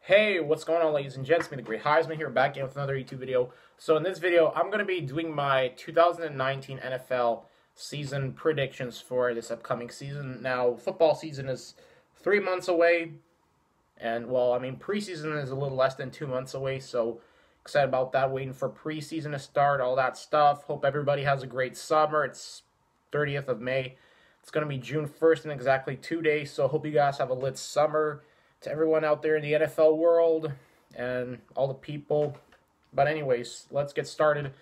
Hey, what's going on, ladies and gents? Me, the Great Heisman here, back again with another YouTube video. So in this video, I'm going to be doing my 2019 NFL season predictions for this upcoming season. Now, football season is 3 months away, and well, I mean, preseason is a little less than 2 months away, so excited about that, waiting for preseason to start, all that stuff. Hope everybody has a great summer. It's 30th of May. It's going to be June 1st in exactly 2 days, so hope you guys have a lit summer. To everyone out there in the NFL world and all the people. But anyways, let's get started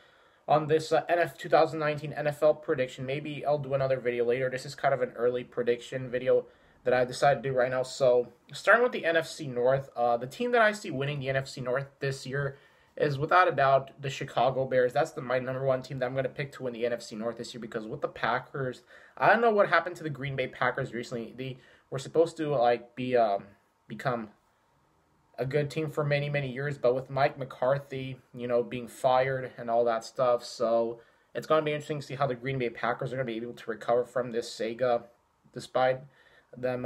on this 2019 NFL prediction. Maybe I'll do another video later. This is kind of an early prediction video that I decided to do right now. So starting with the NFC North, the team that I see winning the NFC North this year is without a doubt the Chicago Bears. That's my number one team that I'm going to pick to win the NFC North this year, because with the Packers, I don't know what happened to the Green Bay Packers recently. They were supposed to become a good team for many, many years, but with Mike McCarthy, being fired and all that stuff, so it's going to be interesting to see how the Green Bay Packers are going to be able to recover from this saga, despite them,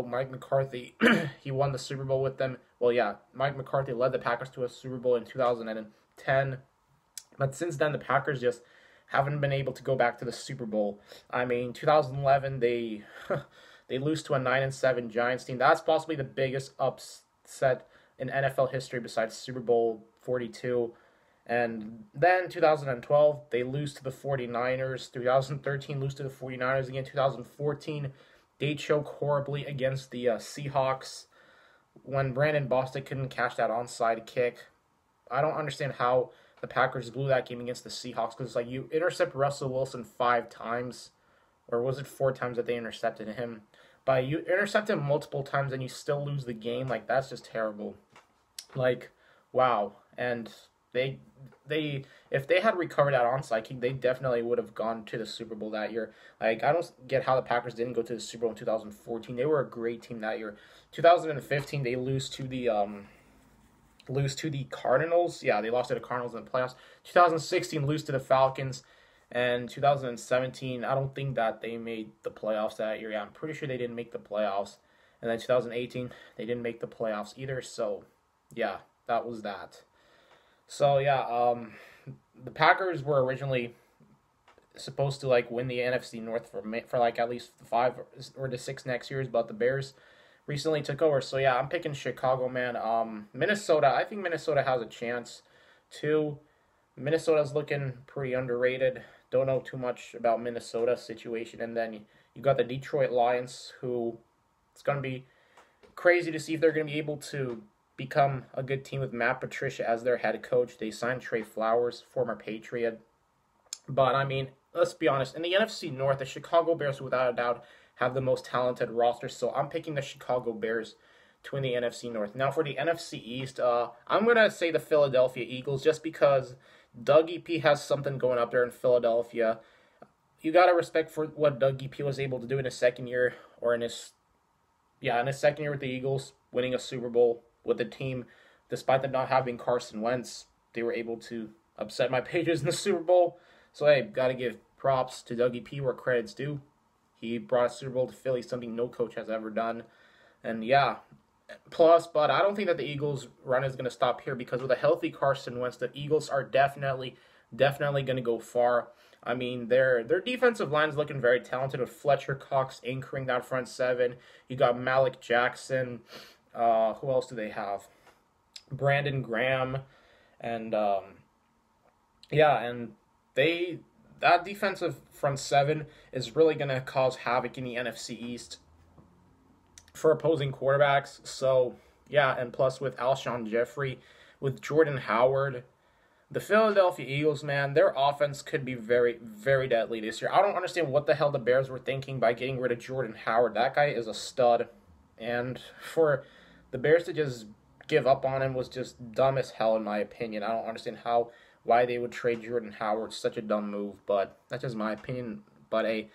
Mike McCarthy, he won the Super Bowl with them. Well, yeah, Mike McCarthy led the Packers to a Super Bowl in 2010, but since then, the Packers just haven't been able to go back to the Super Bowl. I mean, 2011, they lose to a 9-7 Giants team. That's possibly the biggest upset in NFL history besides Super Bowl 42. And then 2012, they lose to the 49ers. 2013, lose to the 49ers again. 2014, they choke horribly against the Seahawks when Brandon Bostic couldn't catch that onside kick. I don't understand how the Packers blew that game against the Seahawks, because you intercept Russell Wilson 5 times, or was it 4 times that they intercepted him? But you intercept him multiple times and you still lose the game. That's just terrible. Wow. And they if they had recovered that onside kick, they definitely would have gone to the Super Bowl that year. I don't get how the Packers didn't go to the Super Bowl in 2014. They were a great team that year. 2015, they lose to the Cardinals. Yeah, they lost to the Cardinals in the playoffs. 2016, lose to the Falcons. And 2017, I don't think that they made the playoffs that year. Yeah, I'm pretty sure they didn't make the playoffs. And then 2018, they didn't make the playoffs either. So, yeah, that was that. So, yeah, the Packers were originally supposed to, win the NFC North for at least 5 or the 6 next years. But the Bears recently took over. So, yeah, I'm picking Chicago, man. Minnesota, I think Minnesota has a chance, too. Minnesota's looking pretty underrated. Don't know too much about Minnesota's situation. And then you got the Detroit Lions, who it's going to be crazy to see if they're going to be able to become a good team with Matt Patricia as their head coach. They signed Trey Flowers, former Patriot. But, I mean, let's be honest. In the NFC North, the Chicago Bears, without a doubt, have the most talented roster. So I'm picking the Chicago Bears to win the NFC North. Now, for the NFC East, I'm going to say the Philadelphia Eagles, just because Dougie P has something going up there in Philadelphia. You got to respect for what Dougie P was able to do in his second year, or in his second year with the Eagles, winning a Super Bowl with the team. Despite them not having Carson Wentz, they were able to upset my Patriots in the Super Bowl. So, hey, got to give props to Dougie P where credit's due. He brought a Super Bowl to Philly, something no coach has ever done. And, yeah, but I don't think that the Eagles' run is going to stop here, because with a healthy Carson Wentz, the Eagles are definitely going to go far. I mean, their defensive line is looking very talented, with Fletcher Cox anchoring that front seven. You got Malik Jackson. Who else do they have? Brandon Graham. And, that defensive front seven is really going to cause havoc in the NFC East for opposing quarterbacks. So, yeah, and plus with Alshon Jeffrey, with Jordan Howard, the Philadelphia Eagles, man, their offense could be very, very deadly this year. I don't understand what the hell the Bears were thinking by getting rid of Jordan Howard. That guy is a stud. And for the Bears to just give up on him was just dumb as hell, in my opinion. I don't understand why they would trade Jordan Howard. Such a dumb move, but that's just my opinion. But, hey,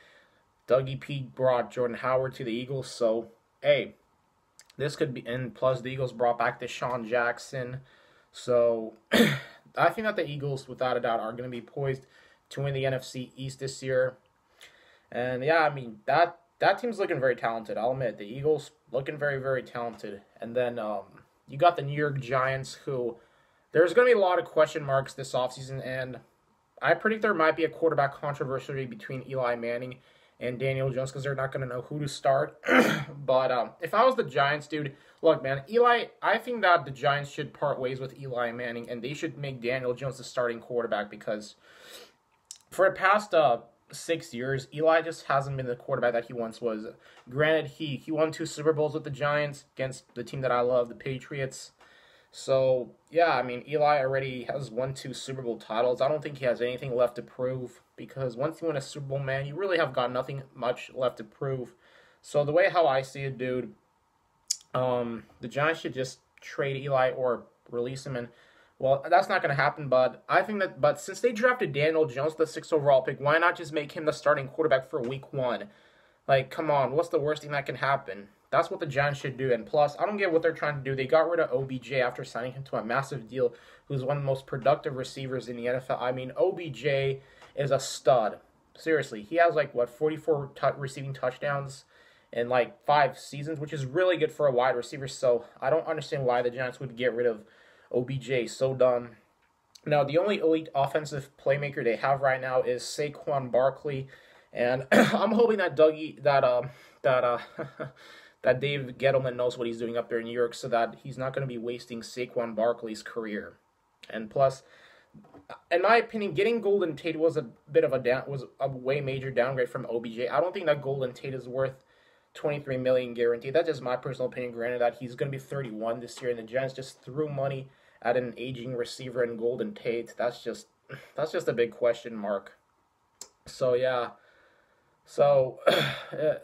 Dougie P brought Jordan Howard to the Eagles, so hey, this could be, and plus the Eagles brought back Deshaun Jackson. So I think that the Eagles, without a doubt, are going to be poised to win the NFC East this year. And yeah, I mean, that team's looking very talented. I'll admit, the Eagles looking very, very talented. And then you got the New York Giants, who there's going to be a lot of question marks this offseason, and I predict there might be a quarterback controversy between Eli Manning and Daniel Jones because they're not going to know who to start. But if I was the Giants, dude, look, man, I think that the Giants should part ways with Eli Manning, and they should make Daniel Jones the starting quarterback because for the past 6 years, Eli just hasn't been the quarterback that he once was. Granted, he won 2 Super Bowls with the Giants against the team that I love, the Patriots. So, yeah, I mean, Eli already has won 2 Super Bowl titles. I don't think he has anything left to prove because once you win a Super Bowl, man, you really have got nothing much left to prove. So, the way how I see it, dude, the Giants should just trade Eli or release him. And, well, that's not going to happen, but I think that, but since they drafted Daniel Jones, the 6th overall pick, why not just make him the starting quarterback for week 1? Like, come on, what's the worst thing that can happen? That's what the Giants should do. And plus, I don't get what they're trying to do. They got rid of OBJ after signing him to a massive deal, who's one of the most productive receivers in the NFL. I mean, OBJ is a stud. Seriously, he has, like, 44 receiving touchdowns in, 5 seasons, which is really good for a wide receiver. So I don't understand why the Giants would get rid of OBJ. So done. Now, the only elite offensive playmaker they have right now is Saquon Barkley. And I'm hoping that that Dave Gettleman knows what he's doing up there in New York so that he's not going to be wasting Saquon Barkley's career. And plus, in my opinion, getting Golden Tate was a bit of a way major downgrade from OBJ. I don't think that Golden Tate is worth $23 million guaranteed. That's just my personal opinion. Granted that he's going to be 31 this year, and the Giants just threw money at an aging receiver in Golden Tate. That's just a big question mark. So yeah. So,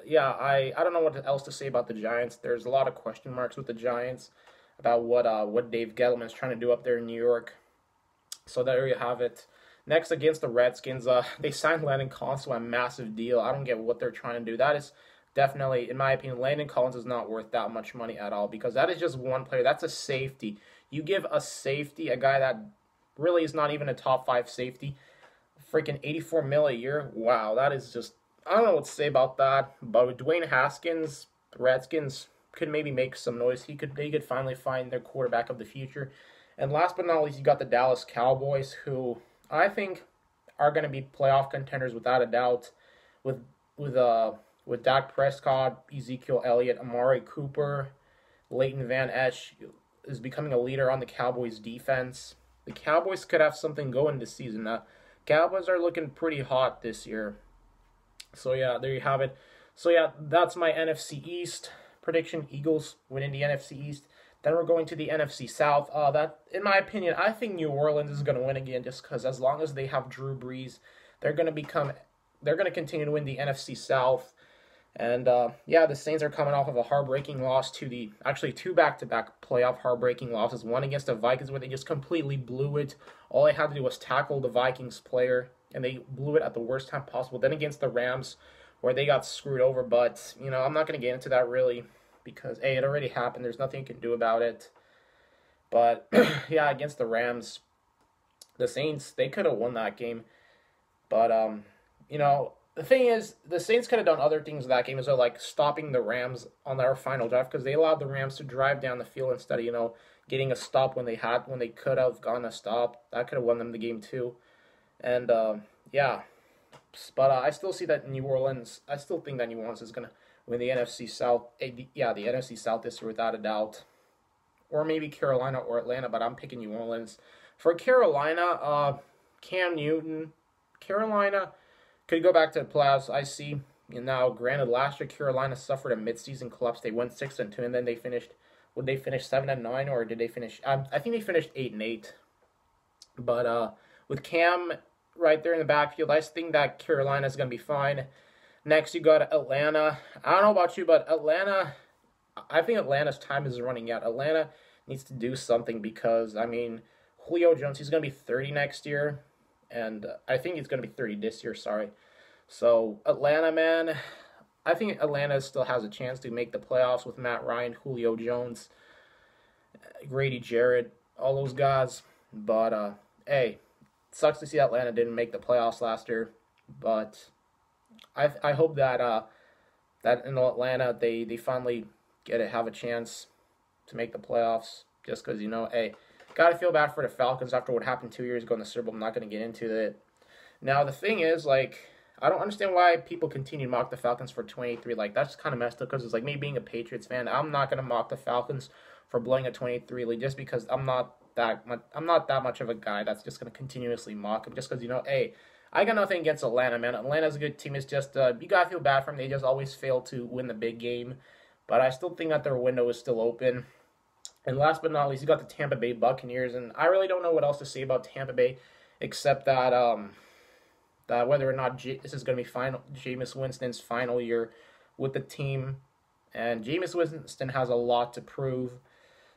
yeah, I don't know what else to say about the Giants. There's a lot of question marks with the Giants about what Dave Gettleman is trying to do up there in New York. So there you have it. Next, against the Redskins, they signed Landon Collins to a massive deal. I don't get what they're trying to do. That is definitely, in my opinion, Landon Collins is not worth that much money at all because that is just one player. That's a safety. You give a safety, a guy that really is not even a top 5 safety, freaking $84 million a year. Wow, that is just, I don't know what to say about that, but with Dwayne Haskins, the Redskins could maybe make some noise. They could finally find their quarterback of the future. And last but not least, you got the Dallas Cowboys, who I think are going to be playoff contenders without a doubt. With Dak Prescott, Ezekiel Elliott, Amari Cooper, Leighton Van Esch is becoming a leader on the Cowboys defense. The Cowboys could have something going this season. Cowboys are looking pretty hot this year. So, yeah, there you have it. So, yeah, that's my NFC East prediction. Eagles winning the NFC East. Then we're going to the NFC South. That, in my opinion, I think New Orleans is going to win again just because as long as they have Drew Brees, they're going to continue to win the NFC South. And, yeah, the Saints are coming off of a heartbreaking loss to actually 2 back-to-back playoff heartbreaking losses. One against the Vikings where they just completely blew it. All they had to do was tackle the Vikings player, and they blew it at the worst time possible. Then against the Rams, where they got screwed over. But, I'm not going to get into that really because, A, it already happened. There's nothing you can do about it. But, yeah, against the Rams, the Saints, they could have won that game. But, the thing is, the Saints could have done other things in that game as well, like stopping the Rams on their final drive because they allowed the Rams to drive down the field instead of, getting a stop when they could have gotten a stop. That could have won them the game too. And, yeah. But I still see that I still think that New Orleans is going to win the NFC South. Yeah, the NFC South this year without a doubt. Or maybe Carolina or Atlanta, but I'm picking New Orleans. For Carolina, Cam Newton, Carolina could go back to the playoffs. I see. Now, granted, last year Carolina suffered a midseason collapse. They went 6-2, and then they finished. Would they finish 7-9, or did they finish? I think they finished 8-8. But with Cam right there in the backfield, I think that Carolina is going to be fine. Next, you got Atlanta. I don't know about you, but Atlanta. I think Atlanta's time is running out. Atlanta needs to do something because Julio Jones, he's going to be 30 next year. And I think he's going to be 30 this year, sorry. So, Atlanta, man, I think Atlanta still has a chance to make the playoffs with Matt Ryan, Julio Jones, Grady Jarrett, all those guys. But, hey, it sucks to see Atlanta didn't make the playoffs last year. But I hope that that in Atlanta, they finally have a chance to make the playoffs. just because, hey, got to feel bad for the Falcons after what happened 2 years ago in the Super Bowl. I'm not going to get into it. Now, the thing is, I don't understand why people continue to mock the Falcons for 23. That's kind of messed up because it's like me being a Patriots fan. I'm not going to mock the Falcons for blowing a 23 lead just because I'm not that much of a guy that's just going to continuously mock them just because, hey, I got nothing against Atlanta, man. Atlanta's a good team. It's just, you got to feel bad for them. They just always fail to win the big game. But I still think that their window is still open. And last but not least, you got the Tampa Bay Buccaneers. And I really don't know what else to say about Tampa Bay except that whether or not this is going to be Jameis Winston's final year with the team. And Jameis Winston has a lot to prove.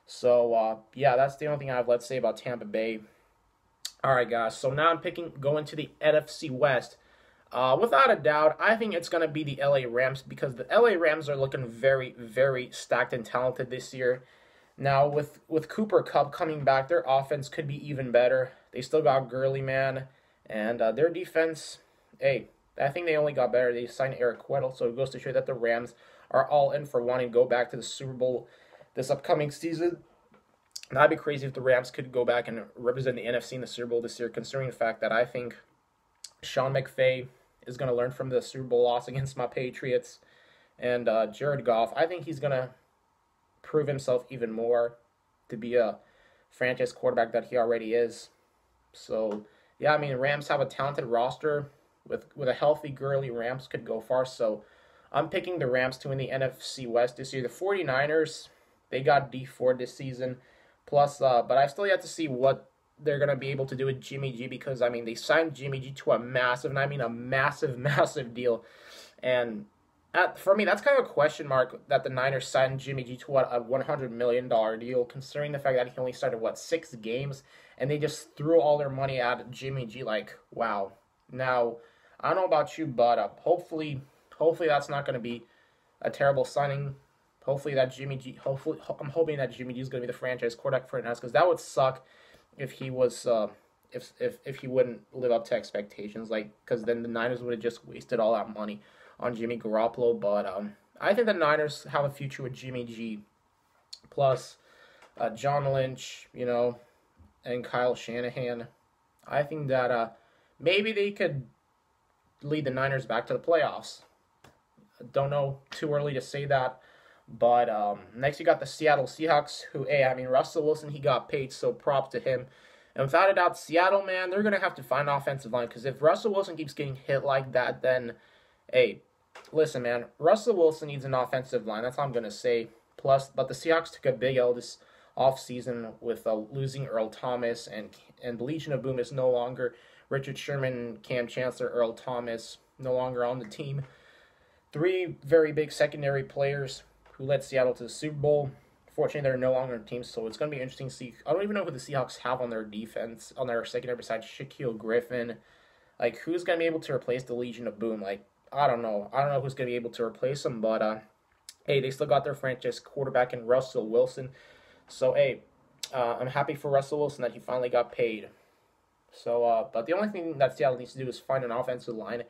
So, yeah, that's the only thing I have left to say about Tampa Bay. All right, guys, so now I'm going to the NFC West. Without a doubt, I think it's going to be the LA Rams because the LA Rams are looking very, very stacked and talented this year. Now, with Cooper Kupp coming back, their offense could be even better. They still got Gurley, man, and their defense, hey, I think they only got better. They signed Eric Weddle, so it goes to show that the Rams are all in for wanting to go back to the Super Bowl this upcoming season. That'd be crazy if the Rams could go back and represent the NFC in the Super Bowl this year, considering the fact that I think Sean McVay is going to learn from the Super Bowl loss against my Patriots. And Jared Goff, I think he's going to prove himself even more to be a franchise quarterback that he already is. So, yeah, I mean, Rams have a talented roster. With a healthy Gurley, Rams could go far. So, I'm picking the Rams to win the NFC West this year. The 49ers, they got Dee Ford this season. Plus, but I still yet to see what they're going to be able to do with Jimmy G because, I mean, they signed Jimmy G to a massive, and I mean a massive, massive deal. And for me, that's kind of a question mark that the Niners signed Jimmy G to a $100 million deal, considering the fact that he only started, 6 games, and they just threw all their money at Jimmy G, wow. Now, I don't know about you, but hopefully that's not going to be a terrible signing. I'm hoping that Jimmy G is going to be the franchise quarterback for the Niners because that would suck if he was if he wouldn't live up to expectations, because then the Niners would have just wasted all that money on Jimmy Garoppolo. But I think the Niners have a future with Jimmy G, plus John Lynch, and Kyle Shanahan. I think that maybe they could lead the Niners back to the playoffs. Don't know, too early to say that. But next you got the Seattle Seahawks, who, Russell Wilson, he got paid, so props to him. And without a doubt, Seattle, man, they're going to have to find an offensive line, because if Russell Wilson keeps getting hit like that, then, listen, man, Russell Wilson needs an offensive line. That's all I'm going to say. Plus, but the Seahawks took a big L this offseason with losing Earl Thomas, and the Legion of Boom is no longer Richard Sherman, Cam Chancellor, Earl Thomas, no longer on the team. 3 very big secondary players who led Seattle to the Super Bowl. Fortunately, they're no longer on the team, so it's going to be interesting to see. I don't even know who the Seahawks have on their defense, on their secondary besides Shaquille Griffin. Who's going to be able to replace the Legion of Boom? I don't know. I don't know who's going to be able to replace them, but, they still got their franchise quarterback in Russell Wilson. So, I'm happy for Russell Wilson that he finally got paid. So, but the only thing that Seattle needs to do is find an offensive line,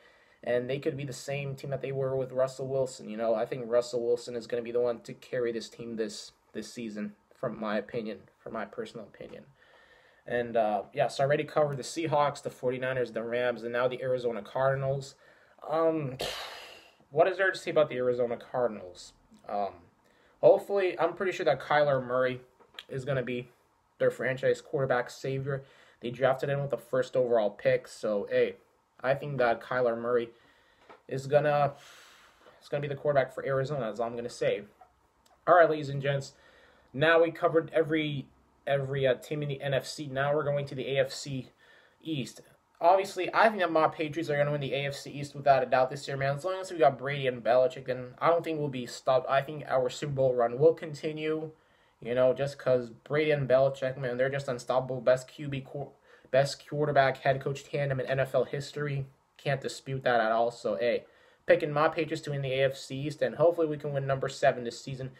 and they could be the same team that they were with Russell Wilson. I think Russell Wilson is going to be the one to carry this team this season, from my personal opinion. And, so I already covered the Seahawks, the 49ers, the Rams, and now the Arizona Cardinals. What is there to say about the Arizona Cardinals? Hopefully, I'm pretty sure that Kyler Murray is going to be their franchise quarterback savior. They drafted him with the first overall pick, so, I think that Kyler Murray is going to be the quarterback for Arizona, that's all I'm going to say. All right, ladies and gents, now we covered every team in the NFC. Now we're going to the AFC East. Obviously, I think that my Patriots are going to win the AFC East without a doubt this year, man. As long as we got Brady and Belichick, then I don't think we'll be stopped. I think our Super Bowl run will continue, just because Brady and Belichick, man, they're just unstoppable. Best quarterback, head coach tandem in NFL history. Can't dispute that at all. So, picking my Patriots to win the AFC East, and hopefully we can win number 7 this season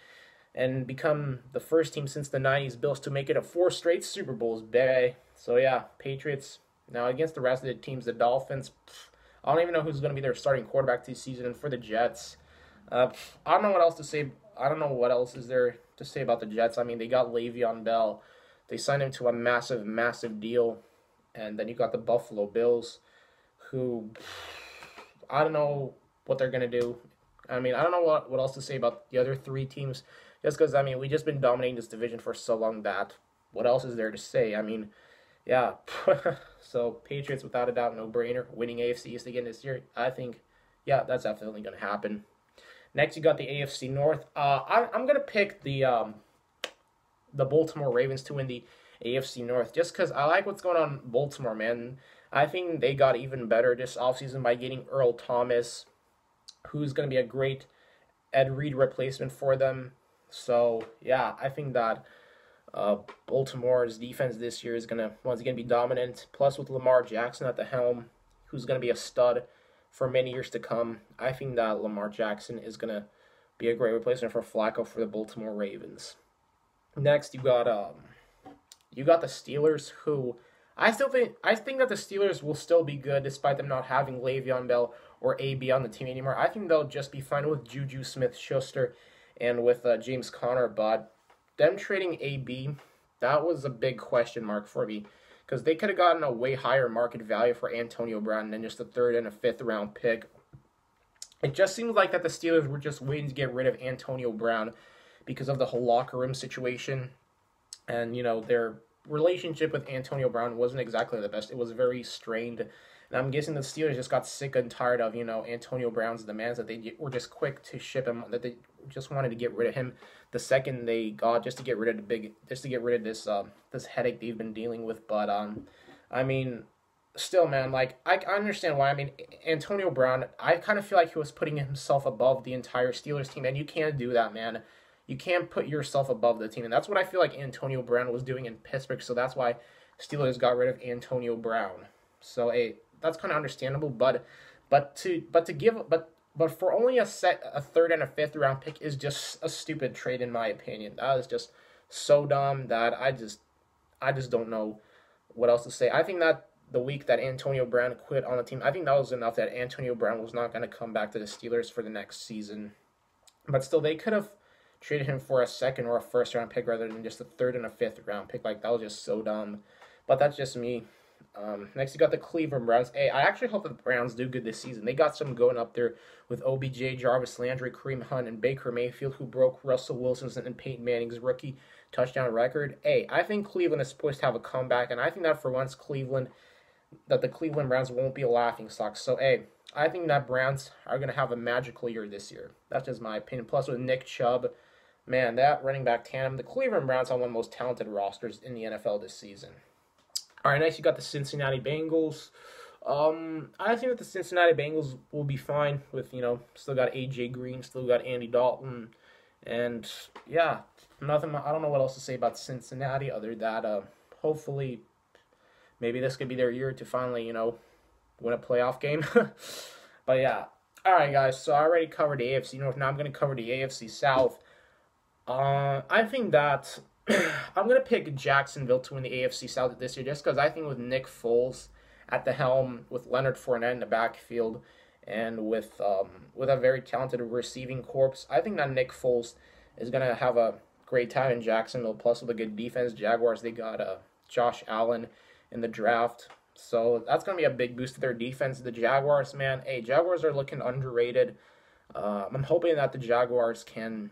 and become the first team since the 90s Bills to make it a 4 straight Super Bowls, baby. So, yeah, Patriots. Now, against the rest of the teams, the Dolphins, I don't even know who's going to be their starting quarterback this season. And for the Jets, I don't know what else to say. I don't know what else is there to say about the Jets. I mean, they got Le'Veon Bell. They signed him to a massive, massive deal. And then you got the Buffalo Bills, who I don't know what they're going to do. I mean, I don't know what else to say about the other three teams. Just because, I mean, we just been dominating this division for so long that what else is there to say? I mean, yeah. So, Patriots, without a doubt, no-brainer. Winning AFC East again this year. I think, yeah, that's definitely going to happen. Next, you got the AFC North. I'm going to pick the Baltimore Ravens to win the AFC North just because I like what's going on in Baltimore, man. I think they got even better this offseason by getting Earl Thomas, who's going to be a great Ed Reed replacement for them. So, yeah, I think that Baltimore's defense this year is going to, once again, be dominant. Plus, with Lamar Jackson at the helm, who's going to be a stud for many years to come, I think that Lamar Jackson is going to be a great replacement for Flacco for the Baltimore Ravens. Next, you got the Steelers, who I think that the Steelers will still be good despite them not having Le'Veon Bell or AB on the team anymore. I think they'll just be fine with Juju Smith-Schuster and with James Conner, but them trading AB, that was a big question mark for me because they could have gotten a way higher market value for Antonio Brown than just a third and a fifth round pick. It just seems like that the Steelers were just waiting to get rid of Antonio Brown because of the whole locker room situation. And, you know, their relationship with Antonio Brown wasn't exactly the best. It was very strained. And I'm guessing the Steelers just got sick and tired of, you know, Antonio Brown's demands, that they were just quick to ship him, that they just wanted to get rid of him the second they got, just to get rid of this headache they've been dealing with. But I mean, still, man, like I understand why. I mean, Antonio Brown, I kind of feel like he was putting himself above the entire Steelers team, and you can't do that, man. You can't put yourself above the team, and that's what I feel like Antonio Brown was doing in Pittsburgh. So that's why Steelers got rid of Antonio Brown. So that's kind of understandable, but for only a third and a fifth round pick is just a stupid trade in my opinion. That is just so dumb that I just don't know what else to say. I think that the week that Antonio Brown quit on the team, I think that was enough that Antonio Brown was not going to come back to the Steelers for the next season. But still, they could have traded him for a second or a first round pick rather than just a third and a fifth round pick. Like, that was just so dumb. But that's just me. Next, you got the Cleveland Browns. Hey, I actually hope that the Browns do good this season. They got some going up there with OBJ, Jarvis Landry, Kareem Hunt, and Baker Mayfield, who broke Russell Wilson's and Peyton Manning's rookie touchdown record. Hey, I think Cleveland is supposed to have a comeback, and I think that for once the Cleveland Browns won't be a laughingstock. So, hey, I think that Browns are going to have a magical year this year. That's just my opinion. Plus, with Nick Chubb, man, that running back tandem, the Cleveland Browns are one of the most talented rosters in the NFL this season. All right, next you got the Cincinnati Bengals. I think that the Cincinnati Bengals will be fine with, you know, still got A.J. Green, still got Andy Dalton. And, yeah, I don't know what else to say about Cincinnati other than that. Hopefully, maybe this could be their year to finally, you know, win a playoff game. But, yeah. All right, guys, so I already covered the AFC North. Now I'm going to cover the AFC South. I think that I'm going to pick Jacksonville to win the AFC South this year just because I think with Nick Foles at the helm, with Leonard Fournette in the backfield, and with a very talented receiving corps, I think that Nick Foles is going to have a great time in Jacksonville. Plus, with a good defense, Jaguars, they got Josh Allen in the draft. So that's going to be a big boost to their defense. The Jaguars, man, hey, Jaguars are looking underrated. I'm hoping that the Jaguars can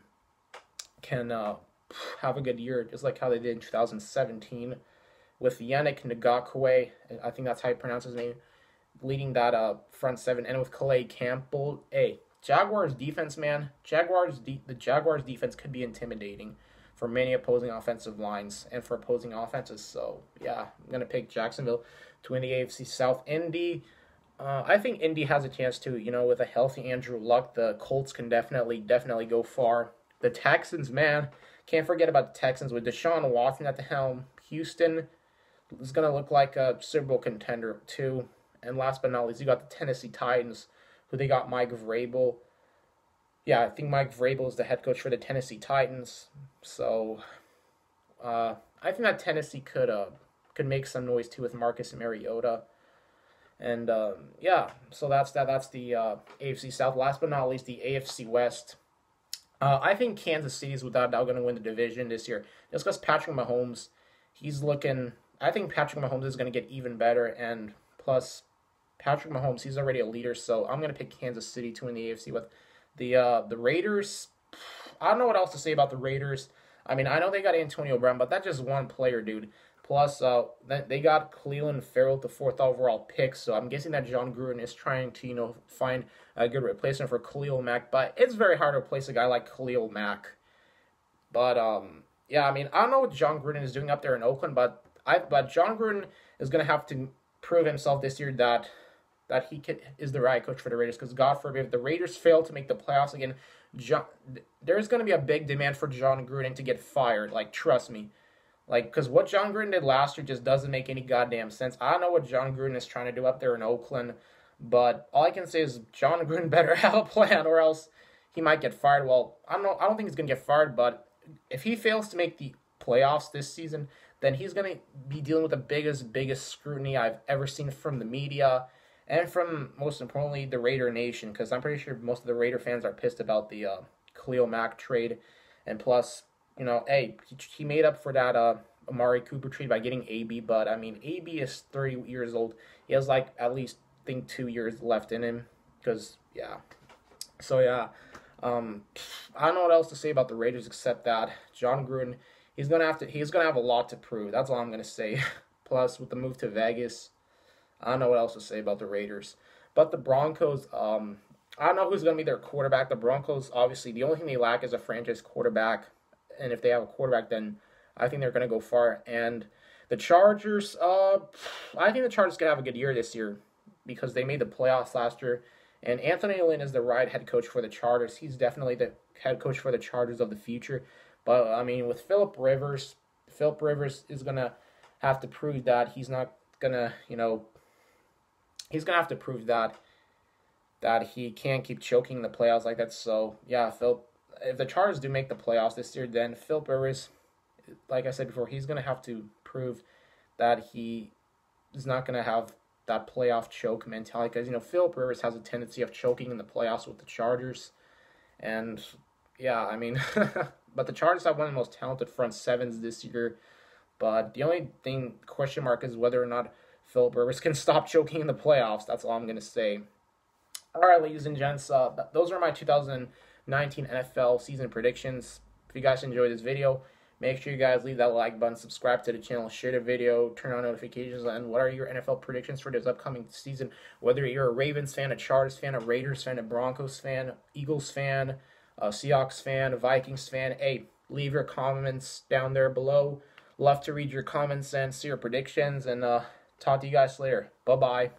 have a good year, just like how they did in 2017 with Yannick Ngakoue, I think that's how you pronounce his name, leading that front seven, and with Calais Campbell. Hey, Jaguars defense, man, the Jaguars defense could be intimidating for many opposing offensive lines and for opposing offenses. So, yeah, I'm going to pick Jacksonville to win the AFC South. Indy, I think Indy has a chance to, you know, with a healthy Andrew Luck, the Colts can definitely go far. The Texans, man, can't forget about the Texans with Deshaun Watson at the helm. Houston is going to look like a Super Bowl contender, too. And last but not least, you got the Tennessee Titans, who they got Mike Vrabel. Yeah, I think Mike Vrabel is the head coach for the Tennessee Titans. So, I think that Tennessee could make some noise, too, with Marcus Mariota. And, yeah, so that's that. That's the AFC South. Last but not least, the AFC West. I think Kansas City is without doubt going to win the division this year. Just because Patrick Mahomes, he's looking. I think Patrick Mahomes is going to get even better, and plus, Patrick Mahomes, he's already a leader. So I'm going to pick Kansas City to win the AFC. With the Raiders, I don't know what else to say about the Raiders. I mean, I know they got Antonio Brown, but that's just one player, dude. Plus, they got Cleveland Farrell, the fourth overall pick. So I'm guessing that John Gruden is trying to, find a good replacement for Khalil Mack. But it's very hard to replace a guy like Khalil Mack. But yeah, I mean, I don't know what John Gruden is doing up there in Oakland, but John Gruden is gonna have to prove himself this year that is the right coach for the Raiders. Because God forbid, if the Raiders fail to make the playoffs again, there's going to be a big demand for John Gruden to get fired. Like, trust me. Like, because what John Gruden did last year just doesn't make any goddamn sense. I don't know what John Gruden is trying to do up there in Oakland, but all I can say is John Gruden better have a plan, or else he might get fired. Well, I don't know. I don't think he's going to get fired, but if he fails to make the playoffs this season, then he's going to be dealing with the biggest scrutiny I've ever seen from the media and from, most importantly, the Raider Nation, because I'm pretty sure most of the Raider fans are pissed about the Khalil Mack trade. And plus, hey, he made up for that Amari Cooper trade by getting AB, but, I mean, AB is 30 years old. He has, like, at least, I think, 2 years left in him, because, yeah. So, yeah, I don't know what else to say about the Raiders except that John Gruden, he's gonna have a lot to prove. That's all I'm gonna say. Plus, with the move to Vegas, I don't know what else to say about the Raiders. But the Broncos, I don't know who's gonna be their quarterback. The Broncos, obviously, the only thing they lack is a franchise quarterback, and if they have a quarterback, then I think they're gonna go far. And the Chargers, I think the Chargers gonna have a good year this year because they made the playoffs last year. And Anthony Lynn is the right head coach for the Chargers. He's definitely the head coach for the Chargers of the future. But, I mean, with Phillip Rivers is going to have to prove that he's not going to, he's going to have to prove that he can't keep choking in the playoffs like that. So, yeah, if the Chargers do make the playoffs this year, then Phillip Rivers, like I said before, he's going to have to prove that he is not going to have that playoff choke mentality, because Phillip Rivers has a tendency of choking in the playoffs with the Chargers, and yeah, I mean, but the Chargers have one of the most talented front sevens this year. But the only question mark is whether or not Phillip Rivers can stop choking in the playoffs. That's all I'm gonna say. All right, ladies and gents, those are my 2019 NFL season predictions. If you guys enjoyed this video, make sure you guys leave that like button, subscribe to the channel, share the video, turn on notifications, and what are your NFL predictions for this upcoming season? Whether you're a Ravens fan, a Chargers fan, a Raiders fan, a Broncos fan, Eagles fan, a Seahawks fan, a Vikings fan, hey, leave your comments down there below. Love to read your comments and see your predictions, and talk to you guys later. Bye-bye.